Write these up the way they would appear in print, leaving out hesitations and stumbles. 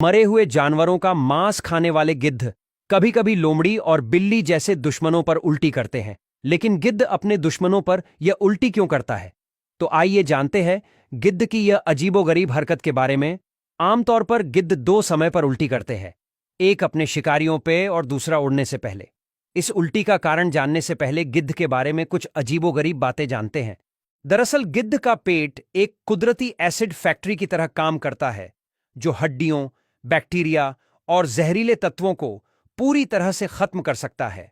मरे हुए जानवरों का मांस खाने वाले गिद्ध कभी कभी लोमड़ी और बिल्ली जैसे दुश्मनों पर उल्टी करते हैं। लेकिन गिद्ध अपने दुश्मनों पर यह उल्टी क्यों करता है? तो आइए जानते हैं गिद्ध की यह अजीबोगरीब हरकत के बारे में। आमतौर पर गिद्ध दो समय पर उल्टी करते हैं, एक अपने शिकारियों पे और दूसरा उड़ने से पहले। इस उल्टी का कारण जानने से पहले गिद्ध के बारे में कुछ अजीबोगरीब बातें जानते हैं। दरअसल गिद्ध का पेट एक कुदरती एसिड फैक्ट्री की तरह काम करता है, जो हड्डियों, बैक्टीरिया और जहरीले तत्वों को पूरी तरह से खत्म कर सकता है।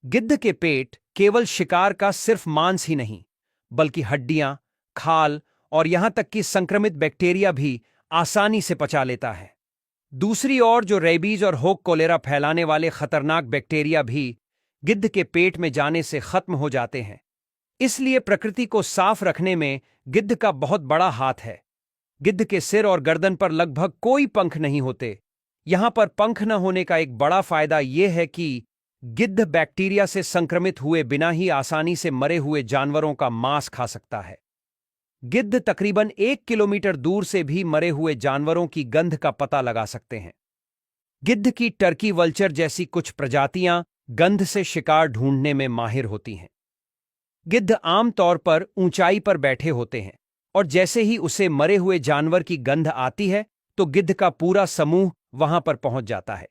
गिद्ध के पेट केवल शिकार का सिर्फ मांस ही नहीं, बल्कि हड्डियां, खाल और यहां तक कि संक्रमित बैक्टीरिया भी आसानी से पचा लेता है। दूसरी ओर जो रेबीज और होक कोलेरा फैलाने वाले खतरनाक बैक्टीरिया भी गिद्ध के पेट में जाने से खत्म हो जाते हैं। इसलिए प्रकृति को साफ रखने में गिद्ध का बहुत बड़ा हाथ है। गिद्ध के सिर और गर्दन पर लगभग कोई पंख नहीं होते। यहां पर पंख न होने का एक बड़ा फायदा यह है कि गिद्ध बैक्टीरिया से संक्रमित हुए बिना ही आसानी से मरे हुए जानवरों का मांस खा सकता है। गिद्ध तकरीबन 1 किलोमीटर दूर से भी मरे हुए जानवरों की गंध का पता लगा सकते हैं। गिद्ध की टर्की वल्चर जैसी कुछ प्रजातियां गंध से शिकार ढूंढने में माहिर होती हैं। गिद्ध आमतौर पर ऊंचाई पर बैठे होते हैं और जैसे ही उसे मरे हुए जानवर की गंध आती है तो गिद्ध का पूरा समूह वहां पर पहुंच जाता है।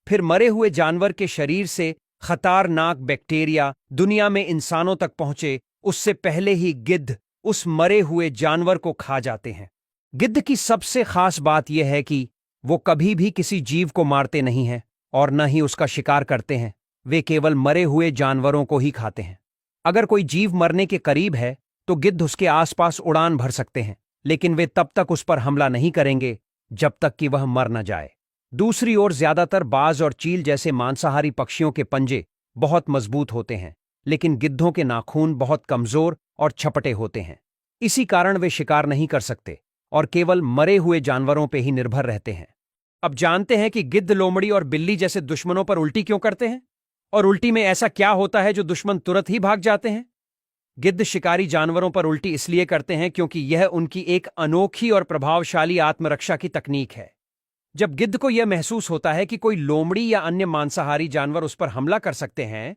फिर मरे हुए जानवर के शरीर से खतरनाक बैक्टीरिया दुनिया में इंसानों तक पहुंचे उससे पहले ही गिद्ध उस मरे हुए जानवर को खा जाते हैं। गिद्ध की सबसे खास बात यह है कि वो कभी भी किसी जीव को मारते नहीं हैं और न ही उसका शिकार करते हैं। वे केवल मरे हुए जानवरों को ही खाते हैं। अगर कोई जीव मरने के करीब है तो गिद्ध उसके आसपास उड़ान भर सकते हैं, लेकिन वे तब तक उस पर हमला नहीं करेंगे जब तक कि वह मर न जाए। दूसरी ओर ज्यादातर बाज और चील जैसे मांसाहारी पक्षियों के पंजे बहुत मजबूत होते हैं, लेकिन गिद्धों के नाखून बहुत कमजोर और छपटे होते हैं। इसी कारण वे शिकार नहीं कर सकते और केवल मरे हुए जानवरों पर ही निर्भर रहते हैं। अब जानते हैं कि गिद्ध लोमड़ी और बिल्ली जैसे दुश्मनों पर उल्टी क्यों करते हैं, और उल्टी में ऐसा क्या होता है जो दुश्मन तुरंत ही भाग जाते हैं। गिद्ध शिकारी जानवरों पर उल्टी इसलिए करते हैं क्योंकि यह उनकी एक अनोखी और प्रभावशाली आत्मरक्षा की तकनीक है। जब गिद्ध को यह महसूस होता है कि कोई लोमड़ी या अन्य मांसाहारी जानवर उस पर हमला कर सकते हैं,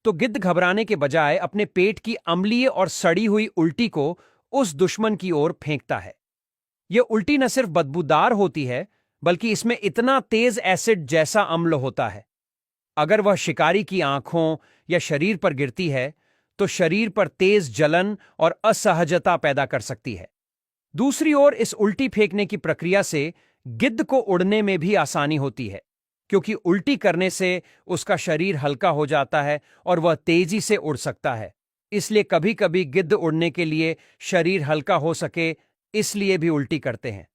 तो गिद्ध घबराने के बजाय अपने पेट की अम्लीय और सड़ी हुई उल्टी को उस दुश्मन की ओर फेंकता है। यह उल्टी न सिर्फ बदबूदार होती है, बल्कि इसमें इतना तेज एसिड जैसा अम्ल होता है, अगर वह शिकारी की आंखों या शरीर पर गिरती है तो शरीर पर तेज जलन और असहजता पैदा कर सकती है। दूसरी ओर इस उल्टी फेंकने की प्रक्रिया से गिद्ध को उड़ने में भी आसानी होती है, क्योंकि उल्टी करने से उसका शरीर हल्का हो जाता है और वह तेजी से उड़ सकता है। इसलिए कभी कभी गिद्ध उड़ने के लिए शरीर हल्का हो सके इसलिए भी उल्टी करते हैं।